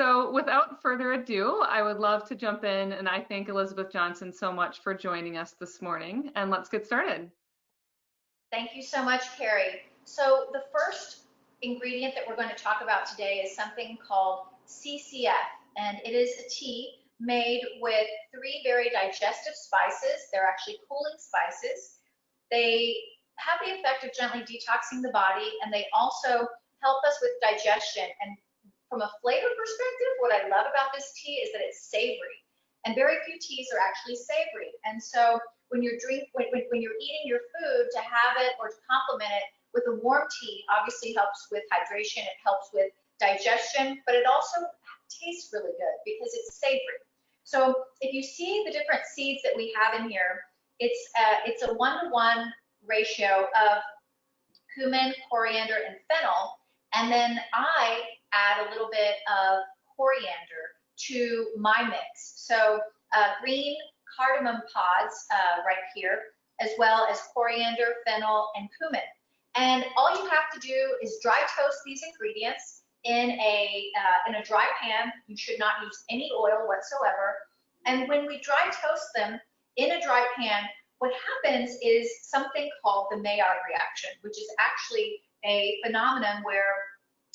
So without further ado, I would love to jump in, and I thank Elizabeth Johnson so much for joining us this morning, and let's get started. Thank you so much, Carrie. So the first ingredient that we're going to talk about today is something called CCF, and it is a tea made with 3 very digestive spices. They're actually cooling spices. They have the effect of gently detoxing the body, and they also help us with digestion. And from a flavor perspective, what I love about this tea is that it's savory, and very few teas are actually savory. And so when you're eating your food, to have it or to complement it with a warm tea obviously helps with hydration, it helps with digestion, but it also tastes really good because it's savory. So if you see the different seeds that we have in here, it's a 1-to-1 ratio of cumin, coriander, and fennel, and then I add a little bit of coriander to my mix. So green cardamom pods right here, as well as coriander, fennel, and cumin. And all you have to do is dry toast these ingredients in a dry pan. You should not use any oil whatsoever. And when we dry toast them in a dry pan, what happens is something called the Maillard reaction, which is actually a phenomenon where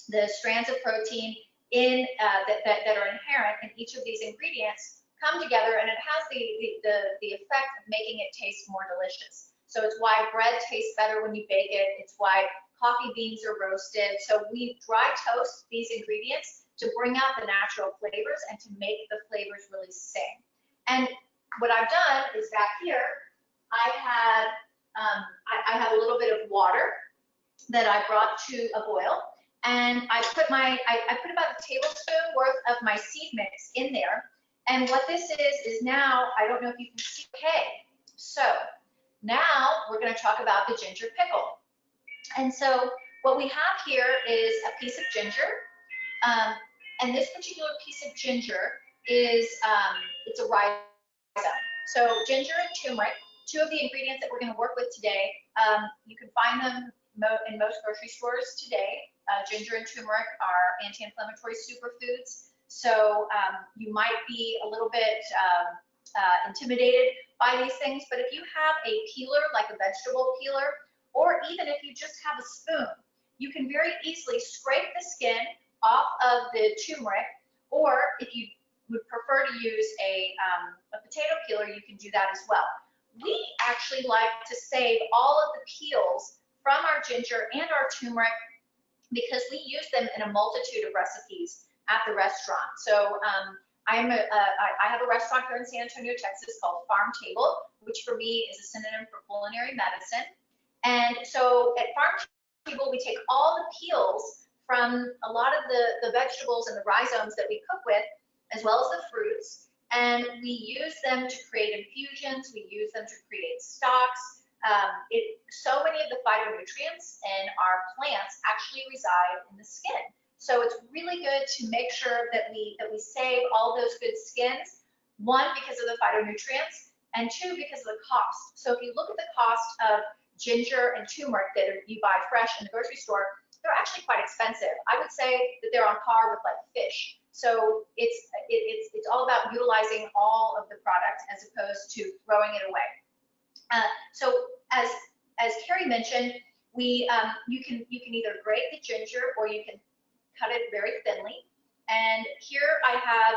the strands of protein that are inherent in each of these ingredients come together, and it has the effect of making it taste more delicious. So it's why bread tastes better when you bake it. It's why coffee beans are roasted. So we dry toast these ingredients to bring out the natural flavors and to make the flavors really sing. And what I've done is back here, I have a little bit of water that I brought to a boil, and I put about a tablespoon worth of my seed mix in there. And what this is now, I don't know if you can see, okay, so now we're going to talk about the ginger pickle. And so what we have here is a piece of ginger, and this particular piece of ginger is, it's a rhizome. So ginger and turmeric, 2 of the ingredients that we're going to work with today. You can find them in most grocery stores today. Ginger and turmeric are anti-inflammatory superfoods. So you might be a little bit intimidated by these things, but if you have a peeler, like a vegetable peeler, or even if you just have a spoon, you can very easily scrape the skin off of the turmeric, or if you would prefer to use a potato peeler, you can do that as well. We actually like to save all of the peels from our ginger and our turmeric because we use them in a multitude of recipes at the restaurant. So I have a restaurant here in San Antonio, Texas called Farm Table, which for me is a synonym for culinary medicine. And so at Farm Table, we take all the peels from a lot of the vegetables and the rhizomes that we cook with, as well as the fruits, and we use them to create infusions, we use them to create stocks. So many of the phytonutrients in our plants actually reside in the skin. So it's really good to make sure that we save all those good skins, 1, because of the phytonutrients, and 2, because of the cost. So if you look at the cost of ginger and turmeric that you buy fresh in the grocery store, they're actually quite expensive. I would say that they're on par with like fish. So it's all about utilizing all of the product as opposed to throwing it away. So as Carrie mentioned, you can either grate the ginger or you can cut it very thinly. And here I have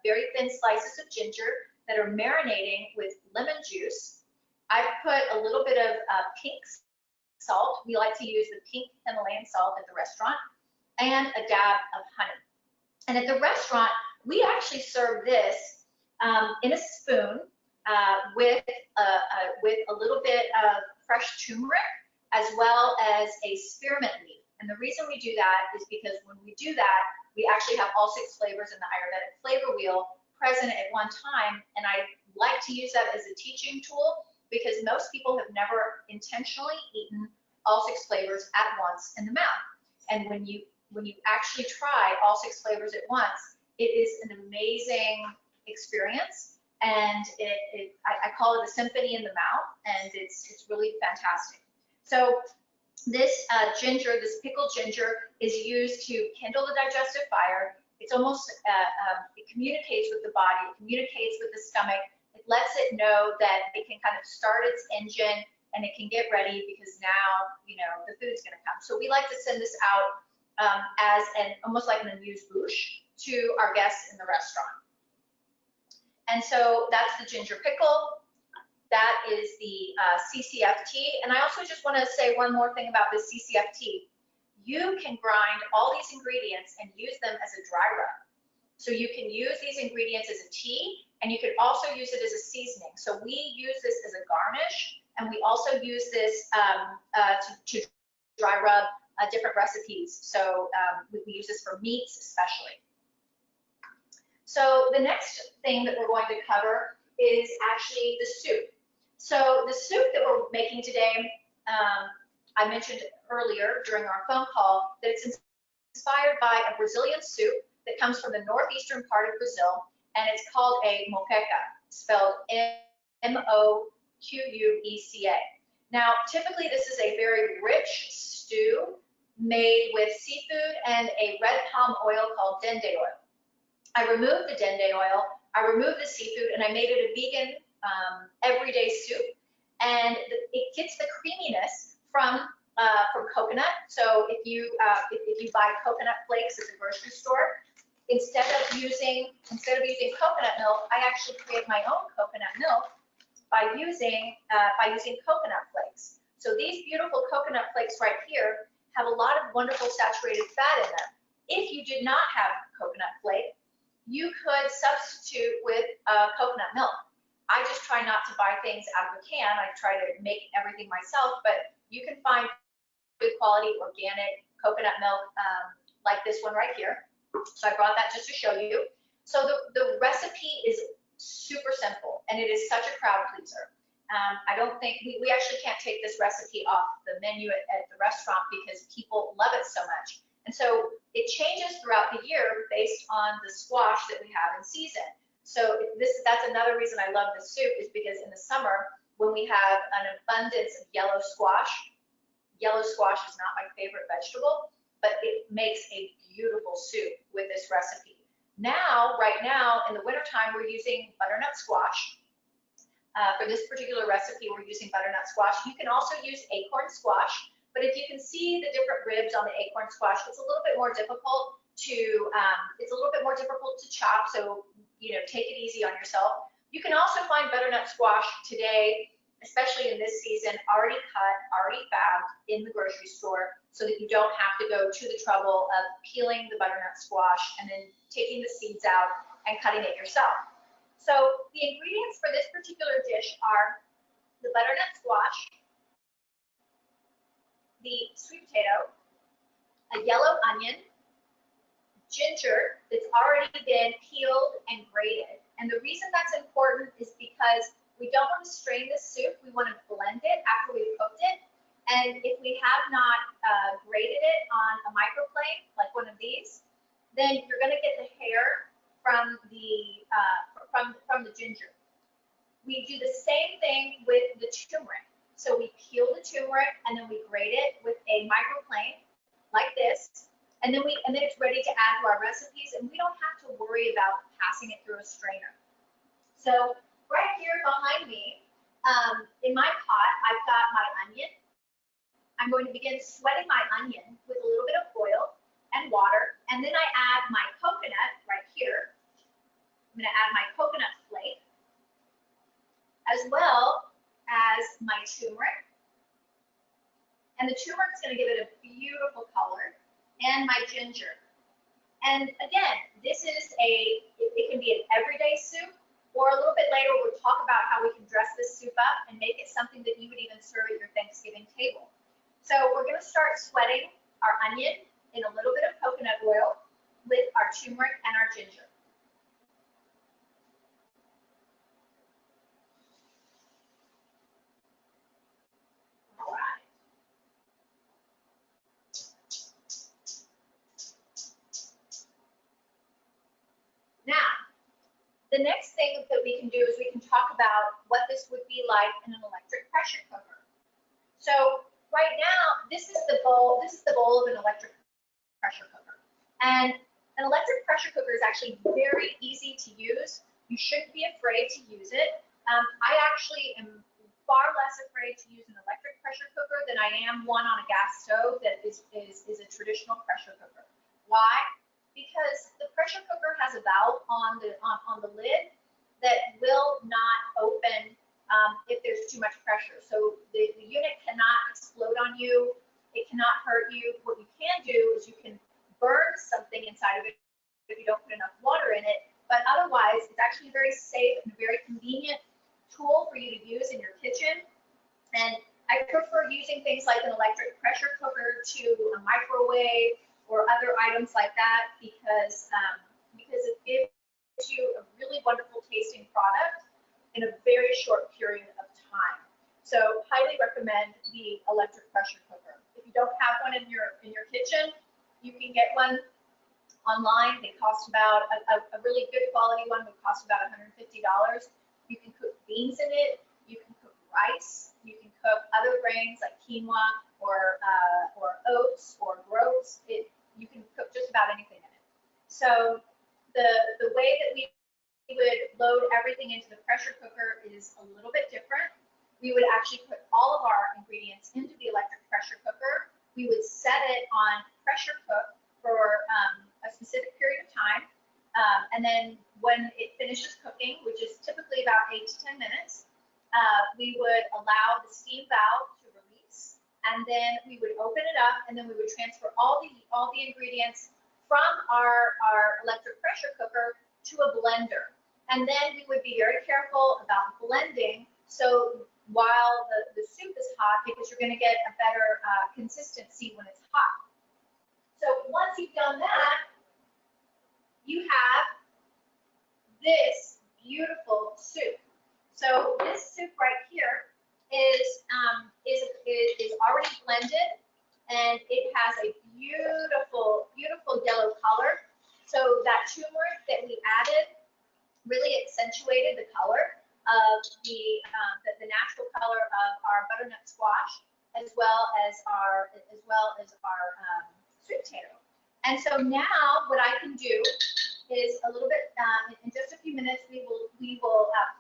very thin slices of ginger that are marinating with lemon juice. I've put a little bit of pink salt. We like to use the pink Himalayan salt at the restaurant, and a dab of honey. And at the restaurant, we actually serve this in a spoon with a little bit of fresh turmeric, as well as a spearmint leaf. And the reason we do that is because when we do that, we actually have all 6 flavors in the Ayurvedic flavor wheel present at one time. And I like to use that as a teaching tool because most people have never intentionally eaten all 6 flavors at once in the mouth. And when you actually try all 6 flavors at once, it is an amazing experience. And I call it a symphony in the mouth, and it's really fantastic. So this ginger, this pickled ginger, is used to kindle the digestive fire. it's almost, it communicates with the body, it communicates with the stomach. It lets it know that it can kind of start its engine and it can get ready because now, you know, the food's gonna come. So we like to send this out as almost like an amuse-bouche to our guests in the restaurant. And so that's the ginger pickle. That is the CCFT. And I also just want to say one more thing about this CCFT. You can grind all these ingredients and use them as a dry rub. So you can use these ingredients as a tea, and you can also use it as a seasoning. So we use this as a garnish, and we also use this to dry rub different recipes. So we use this for meats especially. So the next thing that we're going to cover is actually the soup. So the soup that we're making today, I mentioned earlier during our phone call that it's inspired by a Brazilian soup that comes from the northeastern part of Brazil, and it's called a moqueca, spelled M-O-Q-U-E-C-A. Now, typically this is a very rich stew made with seafood and a red palm oil called dende oil. I removed the dende oil, I removed the seafood, and I made it a vegan everyday soup. And it gets the creaminess from coconut. So if you buy coconut flakes at the grocery store, instead of using coconut milk, I actually create my own coconut milk by using coconut flakes. So these beautiful coconut flakes right here have a lot of wonderful saturated fat in them. If you did not have coconut flake, you could substitute with coconut milk. I just try not to buy things out of a can. I try to make everything myself, but you can find good quality organic coconut milk like this one right here. So I brought that just to show you. So the recipe is super simple, and it is such a crowd pleaser. I don't think, we actually can't take this recipe off the menu at the restaurant because people love it so much. And so it changes throughout the year based on the squash that we have in season. So that's another reason I love this soup, is because in the summer, when we have an abundance of yellow squash is not my favorite vegetable, but it makes a beautiful soup with this recipe. Now, right now, in the wintertime, we're using butternut squash. For this particular recipe, we're using butternut squash. You can also use acorn squash, but if you can see the different ribs on the acorn squash, it's a little bit more difficult to chop. So, you know, take it easy on yourself. You can also find butternut squash today, especially in this season, already cut, already fabbed in the grocery store, so that you don't have to go to the trouble of peeling the butternut squash and then taking the seeds out and cutting it yourself. So the ingredients for this particular dish are the butternut squash, the sweet potato, a yellow onion, ginger that's already been peeled and grated. And the reason that's important is because we don't want to strain this soup. We want to blend it after we've cooked it. And if we have not grated it on a microplane, like one of these, then you're going to get the hair from the ginger. We do the same thing with the turmeric. So we peel the turmeric and then we grate it with a microplane like this. And then it's ready to add to our recipes, and we don't have to worry about passing it through a strainer. So right here behind me, in my pot, I've got my onion. I'm going to begin sweating my onion with a little bit of oil and water, and then I add my coconut right here. I'm going to add my coconut flake, as well as my turmeric. And the turmeric is going to give it a beautiful color, and my ginger. And again, this is it can be an everyday soup, or a little bit later we'll talk about how we can dress this soup up and make it something that you would even serve at your Thanksgiving table. So we're going to start sweating our onion in a little bit of coconut oil with our turmeric and our ginger. All right. Now, the next thing that we can do is we can talk about what this would be like in an electric pressure cooker. So right now, this is the bowl of an electric pressure cooker. And An electric pressure cooker is actually very easy to use. You shouldn't be afraid to use it. I actually am far less afraid to use an electric pressure cooker than I am one on a gas stove that is a traditional pressure cooker. Why? Because the pressure cooker has a valve on the lid that will not open if there's too much pressure. So the unit cannot explode on you. It cannot hurt you. What you can do is you can burn something inside of it if you don't put enough water in it. But otherwise, it's actually a very safe and very convenient tool for you to use in your kitchen. And I prefer using things like an electric pressure cooker to a microwave or other items like that because it gives you a really wonderful tasting product in a very short period of time. So highly recommend the electric pressure cooker. If you don't have one in your kitchen, you can get one online. They cost about a really good quality one would cost about $150. You can cook beans in it. You can cook rice. You can cook other grains like quinoa or oats or groats. You can cook just about anything in it. So the way that we would load everything into the pressure cooker is a little bit different. We would actually put all of our ingredients into the electric pressure cooker. We would set it on pressure cook for a specific period of time. And then when it finishes cooking, which is typically about 8 to 10 minutes, we would allow the steam valve to release. And then we would open it up, and then we would transfer all the ingredients from our electric pressure cooker to a blender. And then we would be very careful about blending. So while the soup is hot, because you're going to get a better consistency when it's hot. So once you've done that, you have this beautiful soup. So this soup right here is already blended, and it has a beautiful, beautiful yellow color. So that turmeric that we added really accentuated the color of the natural color of our butternut squash, as well as our sweet potato. And so now what I can do is a little bit in just a few minutes we will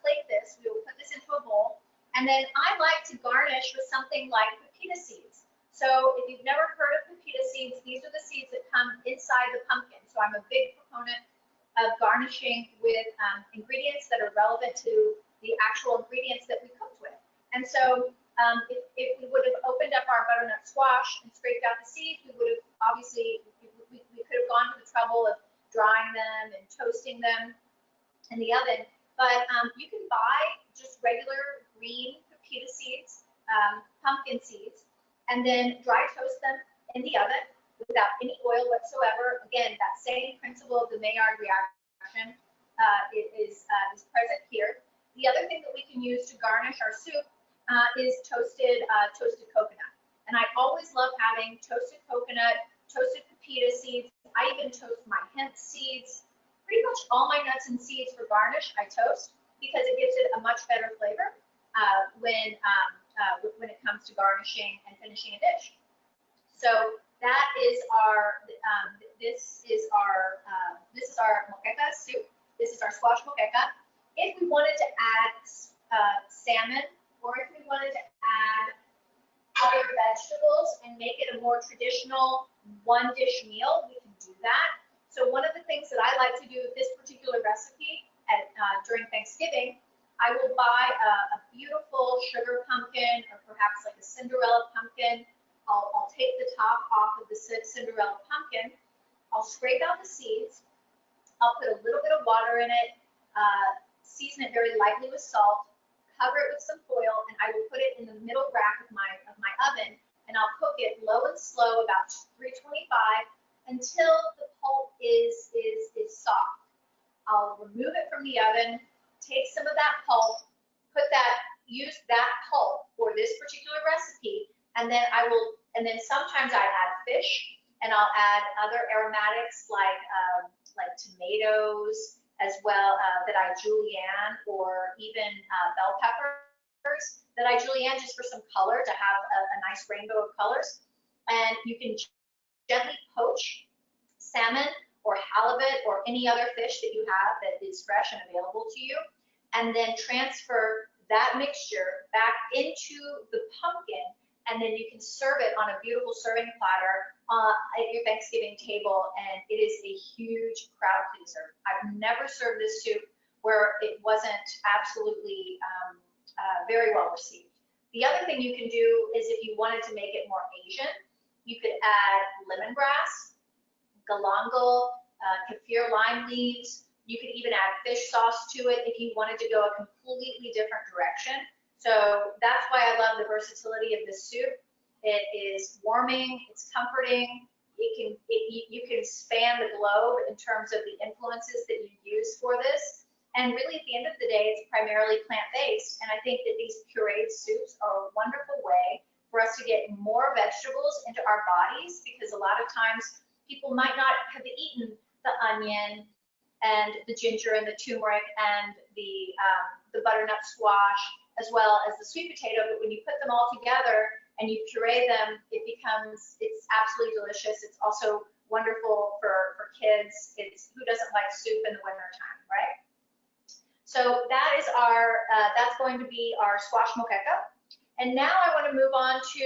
plate this. We will put this into a bowl, and then I like to garnish with something like pepita seeds. So if you've never heard of pepita seeds, these are the seeds that come inside the pumpkin. So I'm a big proponent of garnishing with ingredients that are relevant to the actual ingredients that we cooked with. And so if we would have opened up our butternut squash and scraped out the seeds, we would have obviously, we could have gone to the trouble of drying them and toasting them in the oven. But you can buy just regular green pepita seeds, pumpkin seeds, and then dry toast them in the oven without any oil whatsoever. Again, that same principle of the Maillard reaction is present here. The other thing that we can use to garnish our soup is toasted coconut. And I always love having toasted coconut, toasted pepita seeds. I even toast my hemp seeds. Pretty much all my nuts and seeds for garnish I toast because it gives it a much better flavor when it comes to garnishing and finishing a dish. So that is this is our moqueca soup. This is our squash moqueca. If we wanted to add salmon, or if we wanted to add other vegetables and make it a more traditional one dish meal, we can do that. So one of the things that I like to do with this particular recipe during Thanksgiving, I will buy a beautiful sugar pumpkin, or perhaps like a Cinderella pumpkin. I'll take the top off of the Cinderella pumpkin. I'll scrape out the seeds. I'll put a little bit of water in it, season it very lightly with salt, cover it with some foil, and I will put it in the middle rack of my oven, and I'll cook it low and slow, about 325, until the pulp is soft. I'll remove it from the oven, take some of that pulp, use that pulp for this particular recipe, and then sometimes I add fish, and I'll add other aromatics like tomatoes, as well that I julienne, or even bell peppers that I julienne just for some color, to have a nice rainbow of colors. And you can gently poach salmon or halibut or any other fish that you have that is fresh and available to you, and then transfer that mixture back into the pumpkin, and then you can serve it on a beautiful serving platter at your Thanksgiving table, and it is a huge crowd pleaser. I've never served this soup where it wasn't absolutely very well received. The other thing you can do is if you wanted to make it more Asian, you could add lemongrass, galangal, kaffir lime leaves. You could even add fish sauce to it if you wanted to go a completely different direction. So that's why I love the versatility of this soup. It is warming, it's comforting. You can span the globe in terms of the influences that you use for this. And really, at the end of the day, it's primarily plant-based. And I think that these pureed soups are a wonderful way for us to get more vegetables into our bodies, because a lot of times people might not have eaten the onion and the ginger and the turmeric and the butternut squash, as well as the sweet potato. But when you put them all together and you puree them, it's absolutely delicious. It's also wonderful for kids. Who doesn't like soup in the wintertime, right? So that is that's going to be our squash moqueca. And now I want to move on to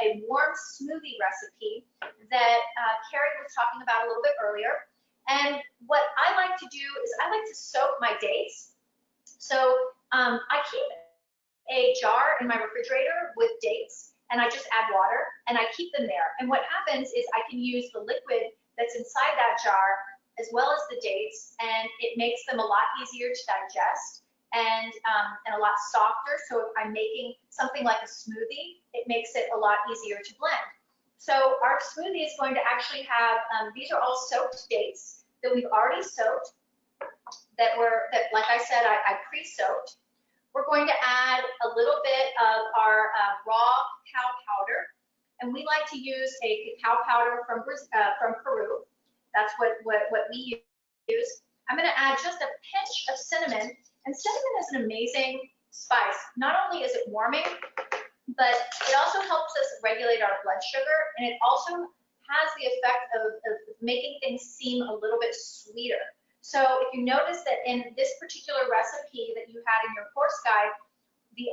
a warm smoothie recipe that Carrie was talking about a little bit earlier. And what I like to do is I like to soak my dates. So I keep a jar in my refrigerator with dates, and I just add water and I keep them there. And what happens is I can use the liquid that's inside that jar as well as the dates, and it makes them a lot easier to digest and a lot softer. So if I'm making something like a smoothie, it makes it a lot easier to blend. So our smoothie is going to actually have, these are all soaked dates that we've already soaked, that like I said, I pre-soaked. We're going to add a little bit of our raw cacao powder, and we like to use a cacao powder from Peru. That's what we use. I'm going to add just a pinch of cinnamon, and cinnamon is an amazing spice. Not only is it warming, but it also helps us regulate our blood sugar, and it also has the effect of making things seem a little bit sweeter. So if you notice that in this particular recipe that you had in your course guide, the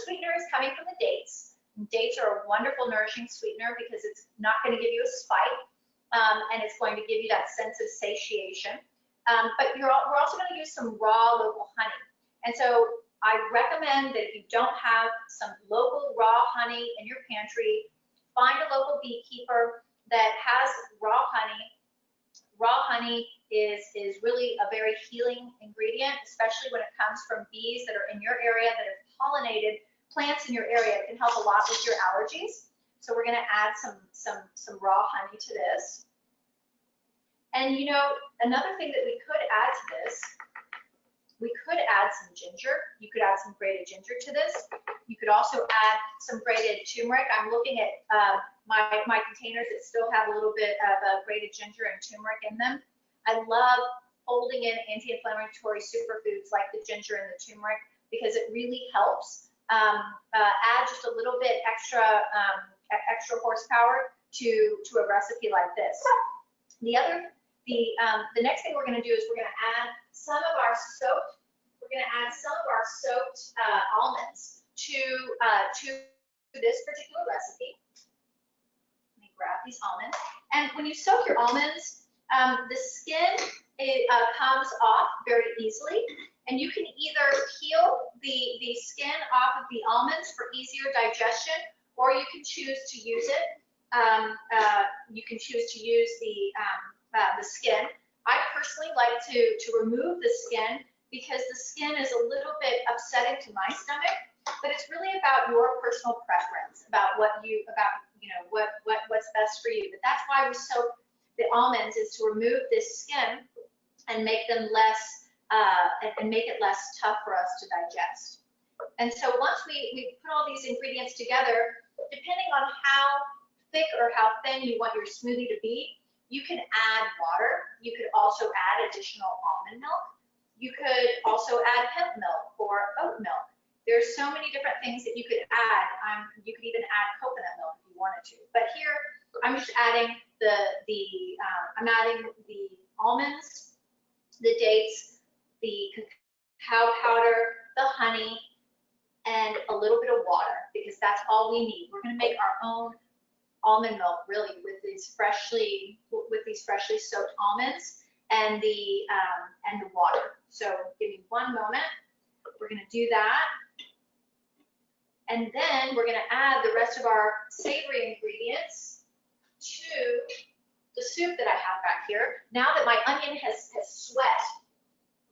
sweetener is coming from the dates. Dates are a wonderful nourishing sweetener because it's not going to give you a spike. And it's going to give you that sense of satiation. But we're also going to use some raw local honey. And so I recommend that if you don't have some local raw honey in your pantry, find a local beekeeper that has raw honey. Raw honey is really a very healing ingredient, especially when it comes from bees that are in your area that have pollinated plants in your area. It can help a lot with your allergies. So we're going to add some raw honey to this. And you know, another thing that we could add to this, we could add some ginger. You could add some grated ginger to this. You could also add some grated turmeric. I'm looking at my containers that still have a little bit of grated ginger and turmeric in them. I love folding in anti-inflammatory superfoods like the ginger and the turmeric because it really helps add just a little bit extra horsepower to a recipe like this. The next thing we're going to do is we're going to add some of our soaked almonds to this particular recipe. Let me grab these almonds. And when you soak your almonds, the skin comes off very easily, and you can either peel the skin off of the almonds for easier digestion, or you can choose to use it. You can choose to use the skin. I personally like to remove the skin because the skin is a little bit upsetting to my stomach, but it's really about your personal preference, about what's best for you. But that's why we soak the almonds, is to remove this skin and make them less and make it less tough for us to digest. And so once we put all these ingredients together, depending on how thick or how thin you want your smoothie to be, you can add water. You could also add additional almond milk. You could also add hemp milk or oat milk. There's so many different things that you could add. You could even add coconut milk if you wanted to. But here, I'm just adding I'm adding the almonds, the dates, the cacao powder, the honey, and a little bit of water, because that's all we need. We're going to make our own almond milk, really, with these freshly soaked almonds and the water. So give me one moment. We're going to do that. And then we're going to add the rest of our savory ingredients to the soup that I have back here. Now that my onion has sweat,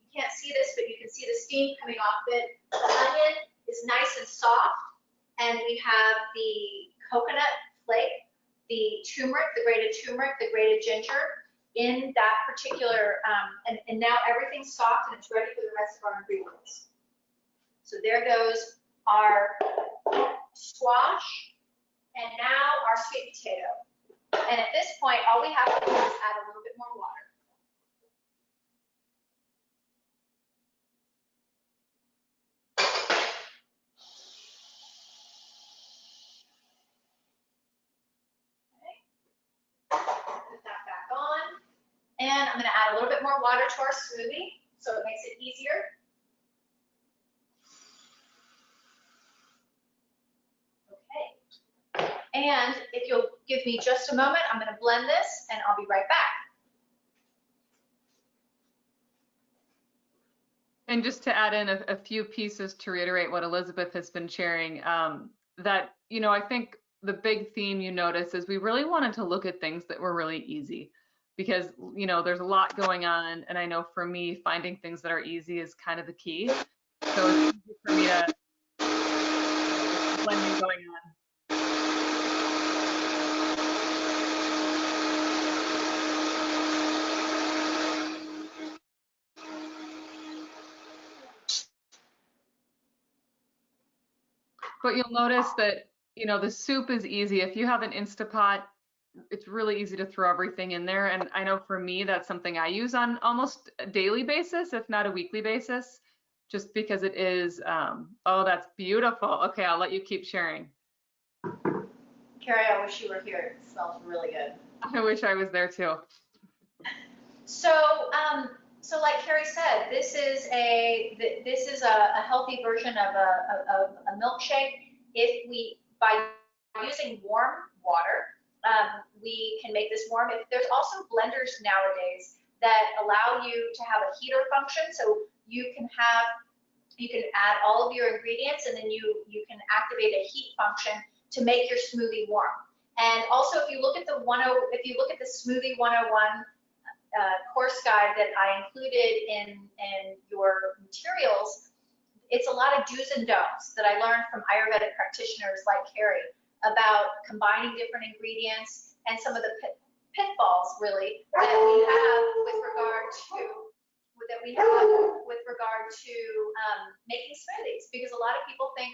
you can't see this, but you can see the steam coming off it. The onion is nice and soft, and we have the coconut flake, the turmeric, the grated ginger in that particular, and now everything's soft and it's ready for the rest of our ingredients. So there goes our squash, and now our sweet potato. And at this point, all we have to do is add a little bit more water. Put that back on. And I'm going to add a little bit more water to our smoothie so it makes it easier. Okay. And if you'll give me just a moment, I'm going to blend this and I'll be right back. And just to add in a few pieces to reiterate what Elizabeth has been sharing, that, you know, I think the big theme you notice is we really wanted to look at things that were really easy, because, you know, there's a lot going on. And I know for me, finding things that are easy is kind of the key. So it's easy for me to blending going on. But you'll notice that, you know, the soup is easy. If you have an Instapot, it's really easy to throw everything in there. And I know for me, that's something I use on almost a daily basis, if not a weekly basis, just because it is, oh, that's beautiful. Okay, I'll let you keep sharing. Carrie, I wish you were here. It smells really good. I wish I was there too. So like Carrie said, this is a healthy version of a milkshake. If we, by using warm water, we can make this warm. There's also blenders nowadays that allow you to have a heater function, so you can add all of your ingredients, and then you can activate a heat function to make your smoothie warm. And also, if you look at the Smoothie 101 course guide that I included in your materials, it's a lot of do's and don'ts that I learned from Ayurvedic practitioners like Carrie about combining different ingredients and some of the pitfalls really that we have with regard to making smoothies, because a lot of people think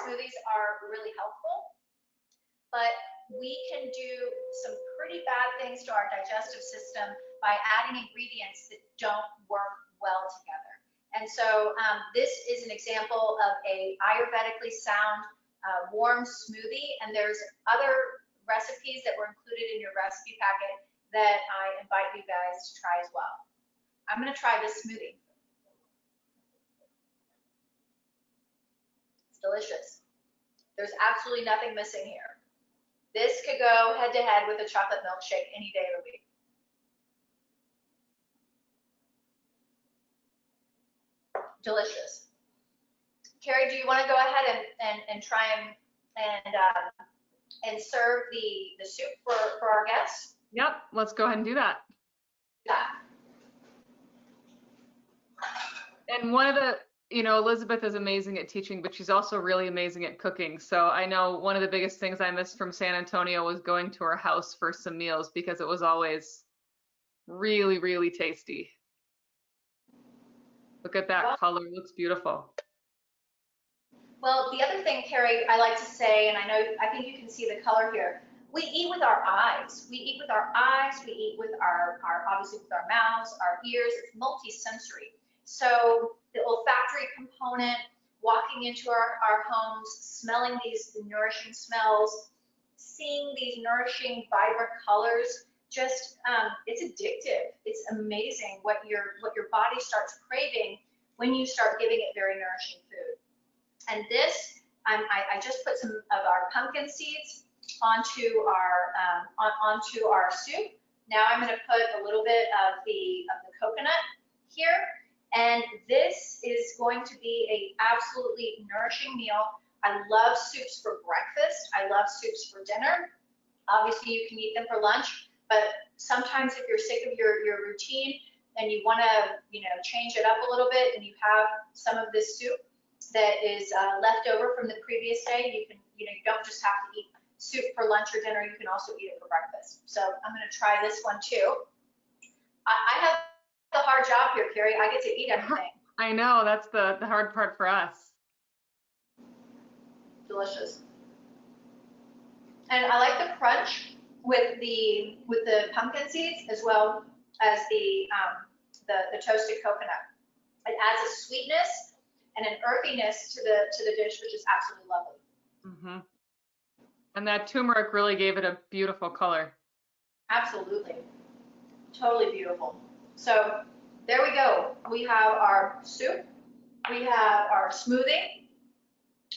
smoothies are really helpful, but we can do some pretty bad things to our digestive system by adding ingredients that don't work well together. And so this is an example of a Ayurvedically sound warm smoothie, and there's other recipes that were included in your recipe packet that I invite you guys to try as well. I'm going to try this smoothie. It's delicious. There's absolutely nothing missing here. This could go head to head with a chocolate milkshake any day of the week. Delicious. Carrie, do you want to go ahead and try and serve the soup for our guests? Yep, let's go ahead and do that. Yeah. And one of the, you know, Elizabeth is amazing at teaching, but she's also really amazing at cooking. So I know one of the biggest things I missed from San Antonio was going to her house for some meals, because it was always really, really tasty. Look at that color, it looks beautiful. Well, the other thing, Carrie, I like to say, and I think you can see the color here, we eat with our eyes. We eat with our eyes, we eat with our obviously with our mouths, our ears. It's multi-sensory. So the olfactory component, walking into our homes, smelling these nourishing smells, seeing these nourishing, vibrant colors, just it's addictive. It's amazing what your body starts craving when you start giving it very nourishing food. And this, I just put some of our pumpkin seeds onto our soup. Now I'm going to put a little bit of the coconut here, and this is going to be a absolutely nourishing meal. I love soups for breakfast. I love soups for dinner. Obviously, you can eat them for lunch, but sometimes if you're sick of your routine and you want to, change it up a little bit, and you have some of this soup that is left over from the previous day, you don't just have to eat soup for lunch or dinner. You can also eat it for breakfast. So I'm going to try this one too. I have the hard job here, Carrie. I get to eat everything. I know, that's the hard part for us. Delicious. And I like the crunch with the pumpkin seeds as well as the toasted coconut. It adds a sweetness and an earthiness to the dish, which is absolutely lovely. Mm-hmm. And that turmeric really gave it a beautiful color. Absolutely. Totally beautiful. So there we go. We have our soup, we have our smoothie,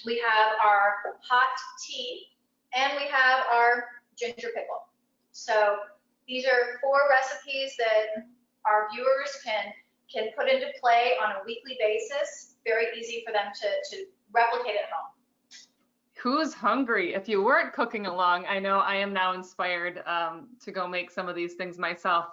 we have our hot tea, and we have our ginger pickle. So these are 4 recipes that our viewers can put into play on a weekly basis. Very easy for them to replicate at home. Who's hungry? If you weren't cooking along, I know I am now inspired to go make some of these things myself.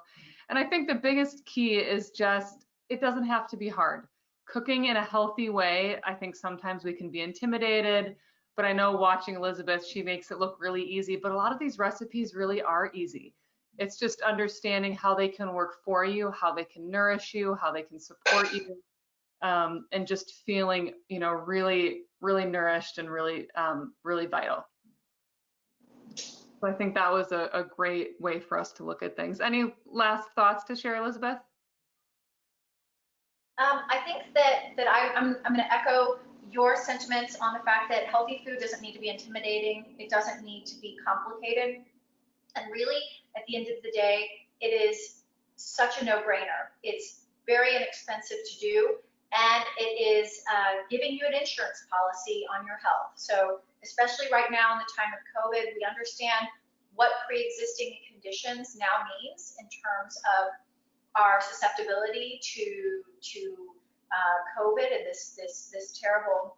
And I think the biggest key is just, it doesn't have to be hard. Cooking in a healthy way, I think sometimes we can be intimidated, but I know watching Elizabeth, she makes it look really easy, but a lot of these recipes really are easy. It's just understanding how they can work for you, how they can nourish you, how they can support you, and just feeling, really, really nourished and really, really vital. So I think that was a great way for us to look at things. Any last thoughts to share, Elizabeth? I think that I'm going to echo your sentiments on the fact that healthy food doesn't need to be intimidating. It doesn't need to be complicated. And really, at the end of the day, it is such a no-brainer. It's very inexpensive to do, and it is giving you an insurance policy on your health. So especially right now in the time of COVID, we understand what pre-existing conditions now means in terms of our susceptibility to COVID and this terrible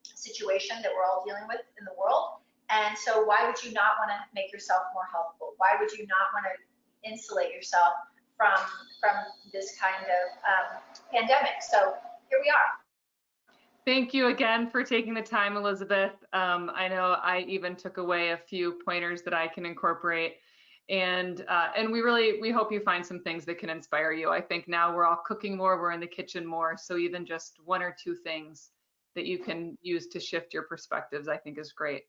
situation that we're all dealing with in the world. And so why would you not want to make yourself more healthful? Why would you not want to insulate yourself from this kind of pandemic? So here we are. Thank you again for taking the time, Elizabeth. I know I even took away a few pointers that I can incorporate. And we hope you find some things that can inspire you. I think now we're all cooking more, we're in the kitchen more. So even just 1 or 2 things that you can use to shift your perspectives, I think is great.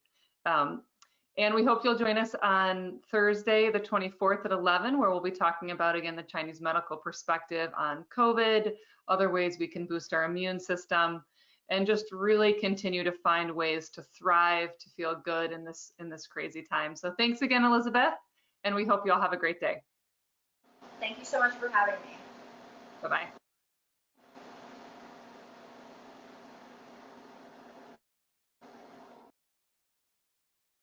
And we hope you'll join us on Thursday, the 24th at 11, where we'll be talking about, again, the Chinese medical perspective on COVID, other ways we can boost our immune system, and just really continue to find ways to thrive, to feel good in this crazy time. So thanks again, Elizabeth, and we hope you all have a great day. Thank you so much for having me. Bye-bye.